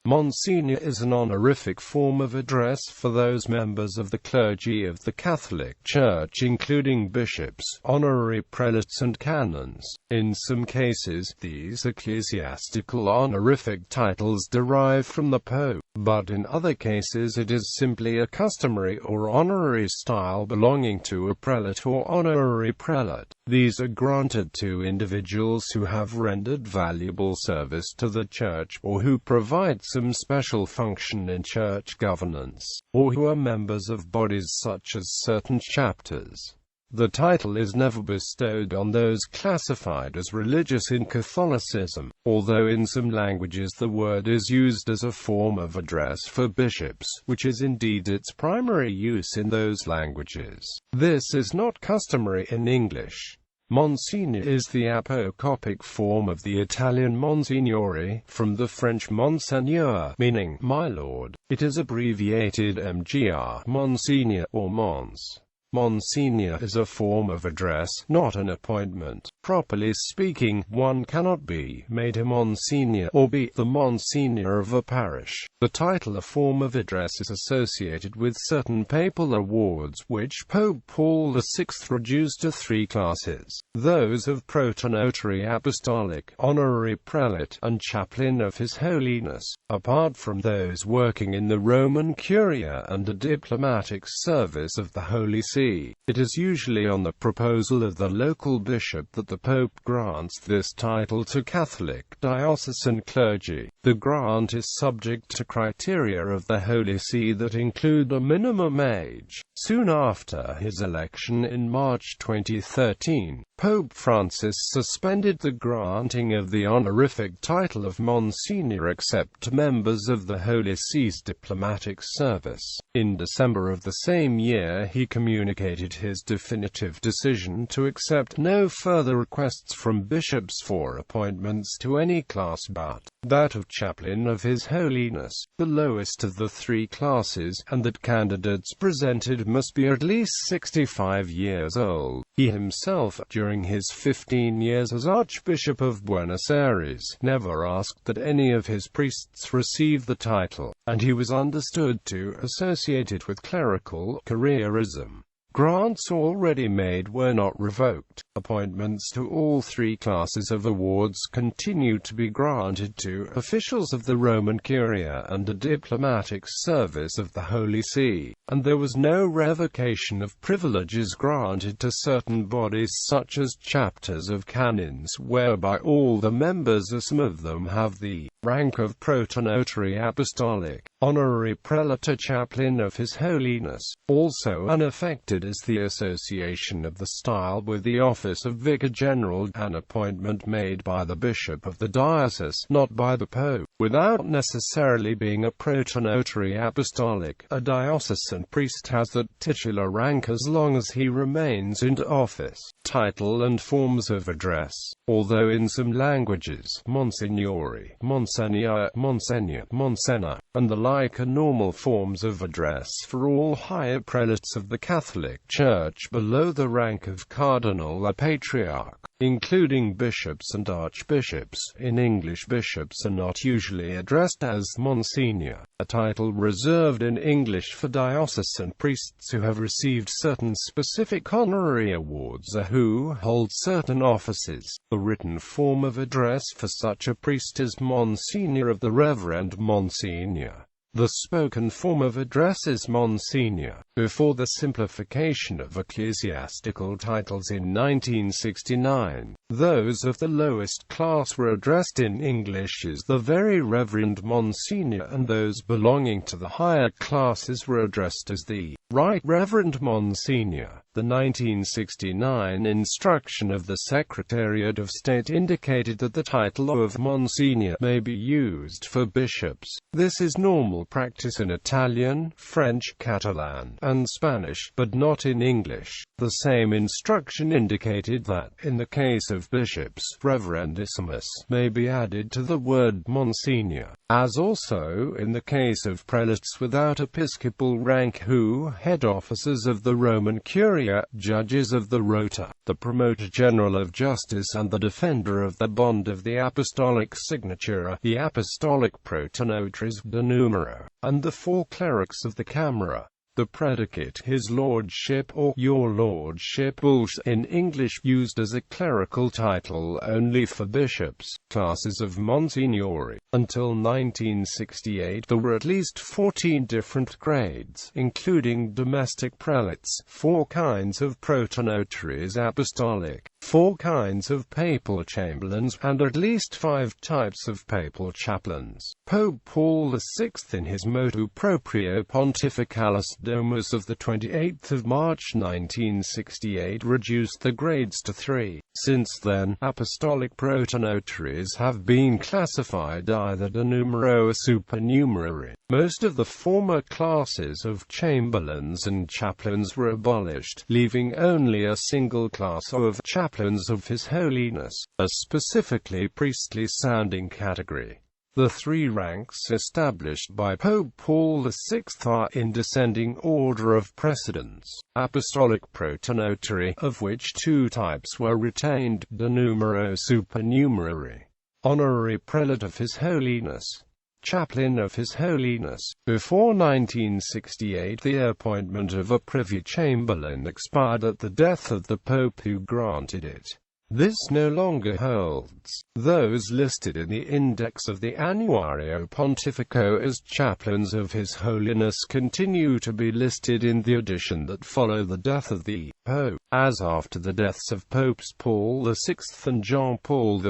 Monsignor is an honorific form of address for those members of the clergy of the Catholic Church, including bishops, honorary prelates and canons. In some cases, these ecclesiastical honorific titles derive from the Pope, but in other cases it is simply a customary or honorary style belonging to a prelate or honorary prelate. These are granted to individuals who have rendered valuable service to the Church, or who provide some special function in church governance, or who are members of bodies such as certain chapters. The title is never bestowed on those classified as religious in Catholicism, although in some languages the word is used as a form of address for bishops, which is indeed its primary use in those languages. This is not customary in English. Monsignor is the apocopic form of the Italian Monsignore, from the French Monseigneur, meaning my lord. It is abbreviated MGR, Monsignor, or Mons. Monsignor is a form of address, not an appointment. Properly speaking, one cannot be made a Monsignor, or be the Monsignor of a parish. The title, a form of address, is associated with certain papal awards, which Pope Paul VI reduced to three classes: those of protonotary apostolic, honorary prelate, and chaplain of His Holiness. Apart from those working in the Roman Curia and a diplomatic service of the Holy See, it is usually on the proposal of the local bishop that the Pope grants this title to Catholic diocesan clergy. The grant is subject to criteria of the Holy See that include a minimum age. Soon after his election in March 2013, Pope Francis suspended the granting of the honorific title of Monsignor except to members of the Holy See's diplomatic service. In December of the same year, he communicated his definitive decision to accept no further requests from bishops for appointments to any class but that of chaplain of His Holiness, the lowest of the three classes, and that candidates presented must be at least 65 years old. He himself, during his 15 years as Archbishop of Buenos Aires, never asked that any of his priests receive the title, and he was understood to associate it with clerical careerism. Grants already made were not revoked. Appointments to all three classes of awards continued to be granted to officials of the Roman Curia and a diplomatic service of the Holy See, and there was no revocation of privileges granted to certain bodies such as chapters of canons, whereby all the members, or some of them, have the rank of protonotary apostolic, honorary prelate, or chaplain of His Holiness. Also unaffected is the association of the style with the office of Vicar General, an appointment made by the bishop of the diocese, not by the Pope. Without necessarily being a protonotary apostolic, a diocesan priest has that titular rank as long as he remains in office. Title and forms of address. Although in some languages, Monsignore, Monsignor, Monsignor, Monsignor, and the like are normal forms of address for all higher prelates of the Catholic Church below the rank of cardinal or patriarch, including bishops and archbishops. In English, bishops are not usually addressed as Monsignor, a title reserved in English for diocesan priests who have received certain specific honorary awards or who hold certain offices. The written form of address for such a priest is Monsignor of the Reverend Monsignor. The spoken form of address is Monsignor. Before the simplification of ecclesiastical titles in 1969, those of the lowest class were addressed in English as the Very Reverend Monsignor, and those belonging to the higher classes were addressed as the Right Reverend Monsignor. The 1969 instruction of the Secretariat of State indicated that the title of Monsignor may be used for bishops. This is normal practice in Italian, French, Catalan, and Spanish, but not in English. The same instruction indicated that, in the case of bishops, Reverendissimus may be added to the word Monsignor, as also in the case of prelates without episcopal rank who head offices of the Roman Curia superior, judges of the rota, the promoter general of justice and the defender of the bond of the apostolic signature, the apostolic protonotaries de numero, and the 4 clerics of the camera. The predicate "His Lordship" or "Your Lordship" in English used as a clerical title only for bishops, classes of Monsignori. Until 1968 there were at least 14 different grades, including domestic prelates, 4 kinds of protonotaries apostolic, 4 kinds of papal chamberlains, and at least 5 types of papal chaplains. Pope Paul VI, in his motu proprio Pontificalis Domus of 28 March 1968, reduced the grades to 3. Since then, apostolic protonotaries have been classified either de numero or supernumerary. Most of the former classes of chamberlains and chaplains were abolished, leaving only a single class of chaplains of His Holiness, a specifically priestly-sounding category. The 3 ranks established by Pope Paul VI are in descending order of precedence: apostolic protonotary, of which 2 types were retained, de numero supernumerary; honorary prelate of His Holiness; chaplain of His Holiness. Before 1968 the appointment of a privy chamberlain expired at the death of the Pope who granted it. This no longer holds. Those listed in the index of the Annuario Pontifico as chaplains of His Holiness continue to be listed in the edition that follow the death of the Pope, as after the deaths of Popes Paul VI and John Paul I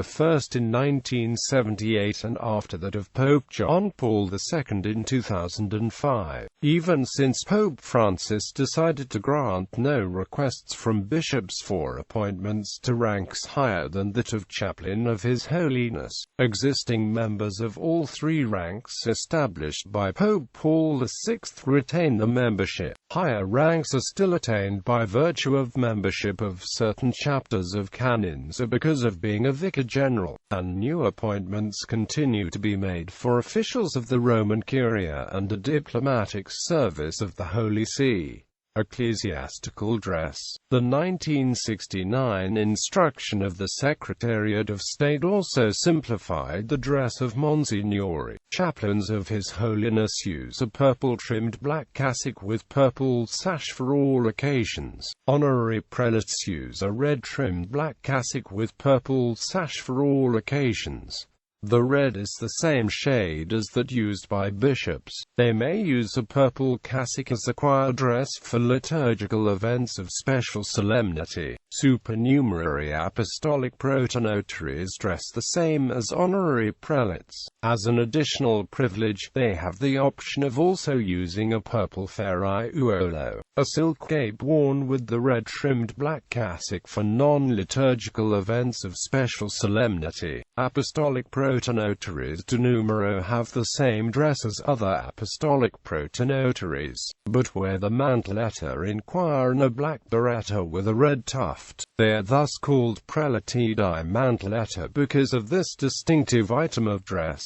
in 1978 and after that of Pope John Paul II in 2005. Even since Pope Francis decided to grant no requests from bishops for appointments to ranks higher than that of chaplain of His Holiness, existing members of all 3 ranks established by Pope Paul VI retain the membership. Higher ranks are still attained by virtue of membership of certain chapters of canons or because of being a vicar general, and new appointments continue to be made for officials of the Roman Curia and a diplomatic service of the Holy See. Ecclesiastical dress. The 1969 instruction of the Secretariat of State also simplified the dress of Monsignori. Chaplains of His Holiness use a purple-trimmed black cassock with purple sash for all occasions. Honorary prelates use a red-trimmed black cassock with purple sash for all occasions. The red is the same shade as that used by bishops. They may use a purple cassock as a choir dress for liturgical events of special solemnity. Supernumerary apostolic protonotaries dress the same as honorary prelates. As an additional privilege, they have the option of also using a purple ferraiuolo, a silk cape worn with the red-trimmed black cassock for non-liturgical events of special solemnity. Apostolic protonotaries de numero have the same dress as other apostolic protonotaries, but wear the manteletta in choir and a black biretta with a red tuft. They are thus called prelate.Di manteletta because of this distinctive item of dress.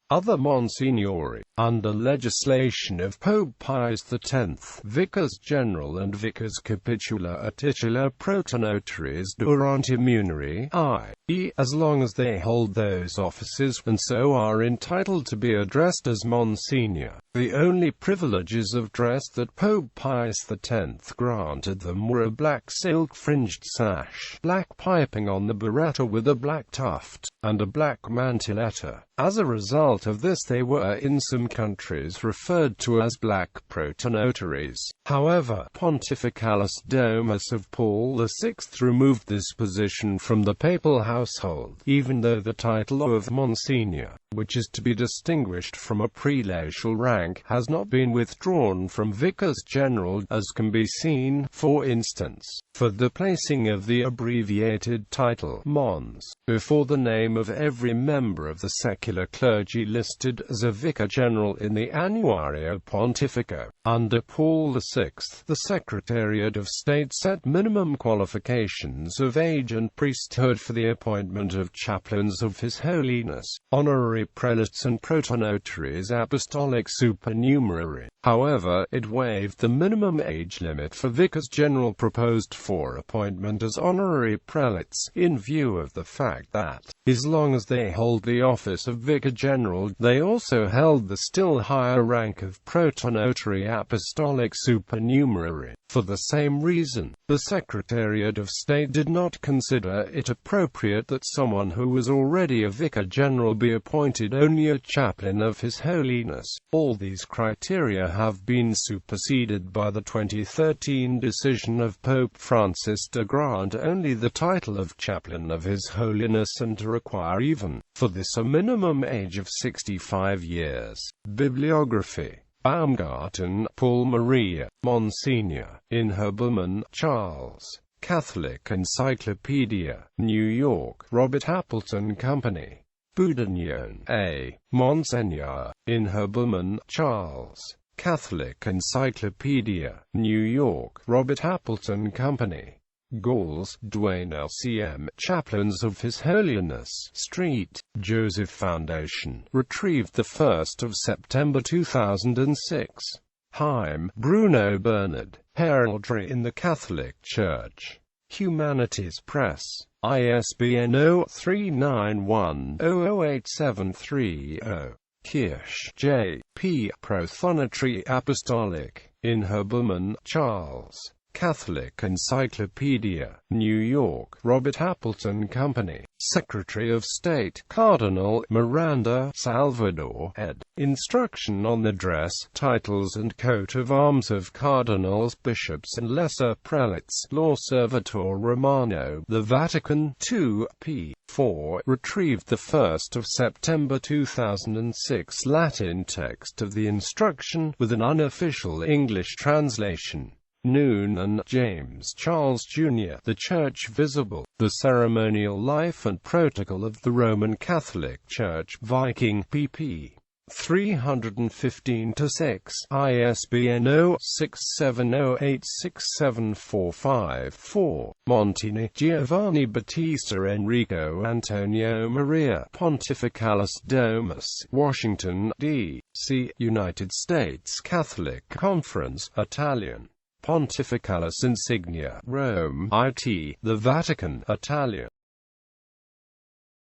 Other Monsignori. Under legislation of Pope Pius X, vicars general and vicars capitular are titular protonotaries durante muneri, i.e., as long as they hold those offices, and so are entitled to be addressed as Monsignor. The only privileges of dress that Pope Pius X granted them were a black silk-fringed sash, black piping on the biretta with a black tuft, and a black manteletta. As a result of this they were in some countries referred to as black protonotaries. However, Pontificalis Domus of Paul VI removed this position from the papal household, even though the title of Monsignor, which is to be distinguished from a prelatial rank, has not been withdrawn from vicars general, as can be seen, for instance, for the placing of the abbreviated title Mons before the name of every member of the secular clergy listed as a vicar general in the Annuario Pontifico. Under Paul VI, the Secretariat of State set minimum qualifications of age and priesthood for the appointment of chaplains of His Holiness. Honorary honorary prelates and protonotaries apostolic supernumerary. However, it waived the minimum age limit for vicars general proposed for appointment as honorary prelates, in view of the fact that, as long as they hold the office of vicar general, they also held the still higher rank of protonotary apostolic supernumerary. For the same reason, the Secretariat of State did not consider it appropriate that someone who was already a vicar general be appointed only a chaplain of His Holiness. All these criteria have been superseded by the 2013 decision of Pope Francis to grant only the title of chaplain of His Holiness and to require even, for this, a minimum age of 65 years. Bibliography: Baumgarten, Paul Maria, Monsignor, in Herbermann, Charles. Catholic Encyclopedia, New York, Robert Appleton Company. Boudignon, A. Monsignor, in Herbermann, Charles. Catholic Encyclopedia, New York, Robert Appleton Company. Galls, Duane LCM, Chaplains of His Holiness, Street, Joseph Foundation, retrieved 1 September 2006. Heim, Bruno Bernard, Heraldry in the Catholic Church. Humanities Press. ISBN 0391008730. Kirsch, J. P. Prothonotary Apostolic, in Herbermann, Charles. Catholic Encyclopedia, New York, Robert Appleton Company. Secretary of State, Cardinal Miranda, Salvador, ed. Instruction on the dress, titles and coat of arms of cardinals, bishops and lesser prelates, Law Servitor Romano, The Vatican, 2, p. 4, retrieved 1 September 2006. Latin text of the instruction, with an unofficial English translation. Noonan, James Charles Jr. The Church Visible, The Ceremonial Life and Protocol of the Roman Catholic Church, Viking, pp. 315-6, ISBN 0670867454. Montini, Giovanni Battista Enrico Antonio Maria, Pontificalis Domus, Washington, D.C., United States Catholic Conference, Italian. Pontificalis Insignia, Rome, IT, The Vatican, Italian.